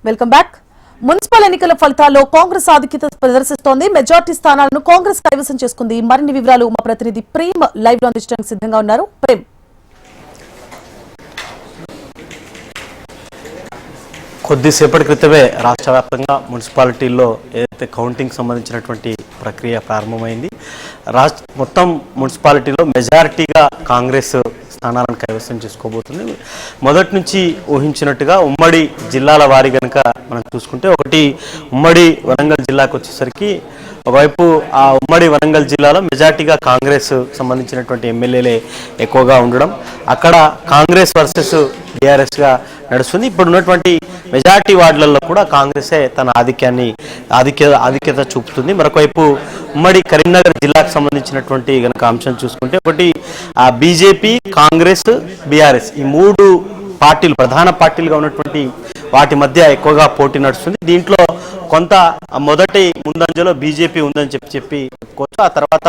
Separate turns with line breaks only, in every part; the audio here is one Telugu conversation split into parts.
Welcome back. మున్సిపల్ ఎన్నికల ఫలితాల్లో కాంగ్రెస్ ఆధిక్యత ప్రదర్శిస్తోంది. మెజార్టీ స్థానాలను కాంగ్రెస్ కైవసం చేసుకుంది. మరిన్ని వివరాలు మా ప్రతినిధి ప్రేమ్ లైవ్ లో అందించడానికి సిద్ధంగా ఉన్నారు. ప్రేమ్,
కొద్దిసేపటి క్రితమే రాష్ట్ర వ్యాప్తంగా మున్సిపాలిటీల్లో ఏదైతే కౌంటింగ్ సంబంధించినటువంటి ప్రక్రియ ప్రారంభమైంది. మొత్తం మున్సిపాలిటీలో మెజారిటీగా కాంగ్రెస్ స్థానాలను కైవసం చేసుకోబోతుంది. మొదటి నుంచి ఊహించినట్టుగా ఉమ్మడి జిల్లాల వారి కనుక మనం చూసుకుంటే, ఒకటి ఉమ్మడి వరంగల్ జిల్లాకు వచ్చేసరికి ఒకవైపు ఆ ఉమ్మడి వరంగల్ జిల్లాలో మెజార్టీగా కాంగ్రెస్ సంబంధించినటువంటి ఎమ్మెల్యేలే ఎక్కువగా ఉండడం, అక్కడ కాంగ్రెస్ వర్సెస్ బీఆర్ఎస్గా నడుస్తుంది. ఇప్పుడు ఉన్నటువంటి మెజార్టీ వార్డులలో కూడా కాంగ్రెసే తన ఆధిక్యత చూపుతుంది. మరొకవైపు ఉమ్మడి కరీంనగర్ జిల్లాకు సంబంధించినటువంటి కనుక అంశం చూసుకుంటే, ఒకటి బీజేపీ, కాంగ్రెస్, బీఆర్ఎస్ ఈ మూడు పార్టీలు ప్రధాన పార్టీలుగా ఉన్నటువంటి వాటి మధ్య ఎక్కువగా పోటీ నడుస్తుంది. దీంట్లో కొంత మొదటి ముందంజలో బీజేపీ ఉందని చెప్పుకోవచ్చు. ఆ తర్వాత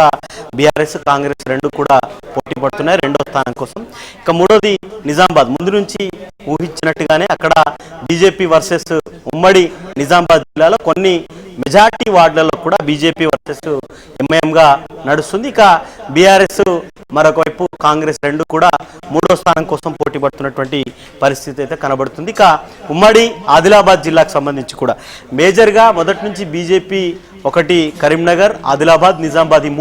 బీఆర్ఎస్, కాంగ్రెస్ రెండు కూడా పోటీ పడుతున్నాయి రెండో స్థానం కోసం. ఇక మూడోది నిజామాబాద్. ముందు నుంచి ఊహించినట్టుగానే అక్కడ బీజేపీ వర్సెస్ ఉమ్మడి నిజామాబాద్ జిల్లాలో కొన్ని మెజార్టీ వార్డులలో కూడా బీజేపీ వర్సెస్ ఎంఐఎంగా నడుస్తుంది. ఇక బీఆర్ఎస్ మరొకవైపు కాంగ్రెస్ రెండు కూడా మూడో స్థానం కోసం పోటీ పడుతున్నటువంటి పరిస్థితి అయితే కనబడుతుంది. ఇక ఉమ్మడి ఆదిలాబాద్ జిల్లాకు సంబంధించి కూడా మేజర్గా మొదటి నుంచి బీజేపీ ఒకటి కరీంనగర్, ఆదిలాబాద్, నిజామాబాద్ ఈ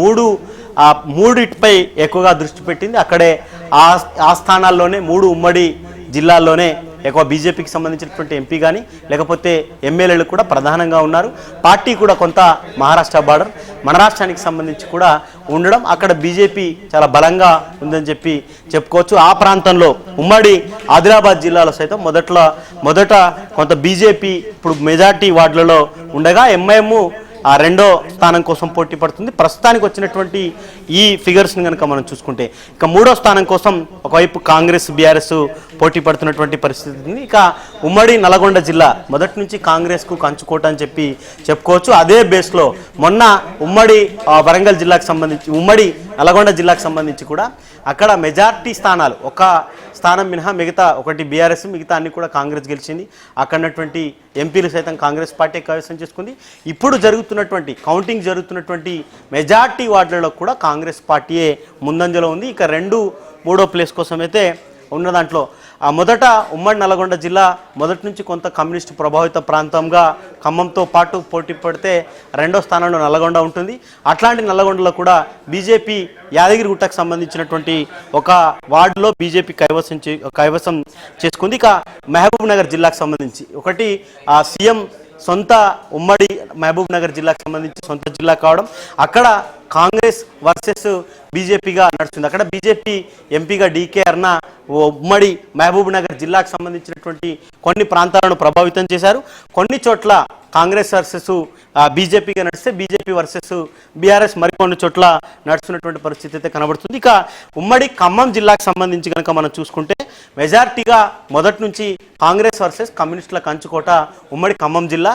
మూడిటిపై ఎక్కువగా దృష్టి పెట్టింది. అక్కడే ఆ స్థానాల్లోనే మూడు ఉమ్మడి జిల్లాల్లోనే ఎక్కువ బీజేపీకి సంబంధించినటువంటి ఎంపీ కానీ లేకపోతే ఎమ్మెల్యేలు కూడా ప్రధానంగా ఉన్నారు. పార్టీ కూడా కొంత మహారాష్ట్ర బార్డర్ మన రాష్ట్రానికి సంబంధించి కూడా ఉండడం, అక్కడ బీజేపీ చాలా బలంగా ఉందని చెప్పుకోవచ్చు. ఆ ప్రాంతంలో ఉమ్మడి ఆదిలాబాద్ జిల్లాలో సైతం మొదట కొంత బీజేపీ ఇప్పుడు మెజార్టీ వార్డులలో ఉండగా ఎంఐఎం ఆ రెండో స్థానం కోసం పోటీ పడుతుంది. ప్రస్తుతానికి వచ్చినటువంటి ఈ ఫిగర్స్ని కనుక మనం చూసుకుంటే, ఇక మూడో స్థానం కోసం ఒకవైపు కాంగ్రెస్, బీఆర్ఎస్ పోటీ పడుతున్నటువంటి పరిస్థితి ఉంది. ఇక ఉమ్మడి నల్గొండ జిల్లా మొదటి నుంచి కాంగ్రెస్కు కంచుకోట అని చెప్పుకోవచ్చు. అదే బేస్లో మొన్న ఉమ్మడి వరంగల్ జిల్లాకు సంబంధించి ఉమ్మడి నల్గొండ జిల్లాకు సంబంధించి కూడా అక్కడ మెజార్టీ స్థానాలు ఒక స్థానం మినహా మిగతా ఒకటి బీఆర్ఎస్, మిగతా అన్ని కూడా కాంగ్రెస్ గెలిచింది. అక్కడున్నటువంటి ఎంపీలు సైతం కాంగ్రెస్ పార్టీ కైవసం చేసుకుంది. ఇప్పుడు కౌంటింగ్ జరుగుతున్నటువంటి మెజార్టీ వార్డులలో కూడా కాంగ్రెస్ పార్టీయే ముందంజలో ఉంది. ఇక మూడో ప్లేస్ కోసం అయితే ఉన్న దాంట్లో మొదట ఉమ్మడి నల్గొండ జిల్లా మొదటి నుంచి కొంత కమ్యూనిస్టు ప్రభావిత ప్రాంతంగా ఖమ్మంతో పాటు పోటీ పడితే రెండో స్థానంలో నల్గొండ ఉంటుంది. అట్లాంటి నల్గొండలో కూడా బీజేపీ యాదగిరిగుట్టకు సంబంధించినటువంటి ఒక వార్డులో బీజేపీ కైవసం చేసుకుంది. ఇక మహబూబ్ నగర్ జిల్లాకు సంబంధించి ఒకటి సీఎం సొంత ఉమ్మడి మహబూబ్ నగర్ జిల్లాకు సంబంధించి సొంత జిల్లా కావడం, అక్కడ కాంగ్రెస్ వర్సెస్ బీజేపీగా నడుస్తుంది. అక్కడ బీజేపీ ఎంపీగా డీకే అరుణ ఉమ్మడి మహబూబ్ నగర్ జిల్లాకు సంబంధించినటువంటి కొన్ని ప్రాంతాలను ప్రభావితం చేశారు. కొన్ని చోట్ల కాంగ్రెస్ వర్సెస్ బీజేపీగా నడిస్తే బీజేపీ వర్సెస్ బీఆర్ఎస్ మరికొన్ని చోట్ల నడుస్తున్నటువంటి పరిస్థితి అయితే కనబడుతుంది. ఇక ఉమ్మడి ఖమ్మం జిల్లాకు సంబంధించి కనుక మనం చూసుకుంటే మెజార్టీగా మొదటి నుంచి కాంగ్రెస్ వర్సెస్ కమ్యూనిస్టుల కంచుకోట ఉమ్మడి ఖమ్మం జిల్లా.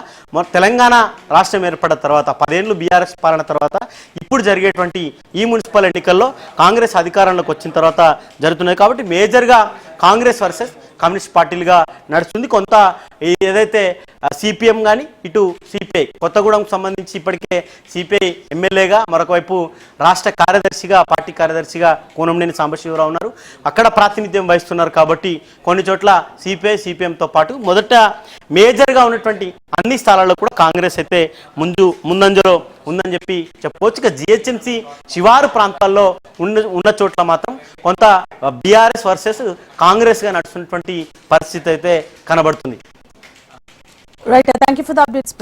తెలంగాణ రాష్ట్రం ఏర్పడిన తర్వాత 10 ఏళ్ళు బీఆర్ఎస్ పాలన తర్వాత ఇప్పుడు జరిగేటువంటి ఈ మున్సిపల్ ఎన్నికల్లో కాంగ్రెస్ అధికారంలోకి వచ్చిన తర్వాత జరుగుతున్నాయి కాబట్టి మేజర్గా కాంగ్రెస్ వర్సెస్ కమ్యూనిస్ట్ పార్టీలుగా నడుస్తుంది. కొంత ఏదైతే సిపిఎం కానీ ఇటు సిపిఐ కొత్తగూడెంకు సంబంధించి ఇప్పటికే సిపిఐ ఎమ్మెల్యేగా మరొకవైపు రాష్ట్ర కార్యదర్శిగా పార్టీ కార్యదర్శిగా కూనంనేని సాంబశివరావు ఉన్నారు, అక్కడ ప్రాతినిధ్యం వహిస్తున్నారు. కాబట్టి కొన్ని చోట్ల సిపిఐ సిపిఎంతో పాటు మొదట మేజర్గా ఉన్నటువంటి అన్ని స్థలాల్లో కూడా కాంగ్రెస్ అయితే ముందంజలో ఉందని చెప్పుకోవచ్చు. ఇక జిహెచ్ఎంసీ శివారు ప్రాంతాల్లో ఉన్న చోట్ల మాత్రం కొంత బీఆర్ఎస్ వర్సెస్ కాంగ్రెస్గా నడుస్తున్నటువంటి పరిస్థితి అయితే కనబడుతుంది.
Right, thank you for the updates.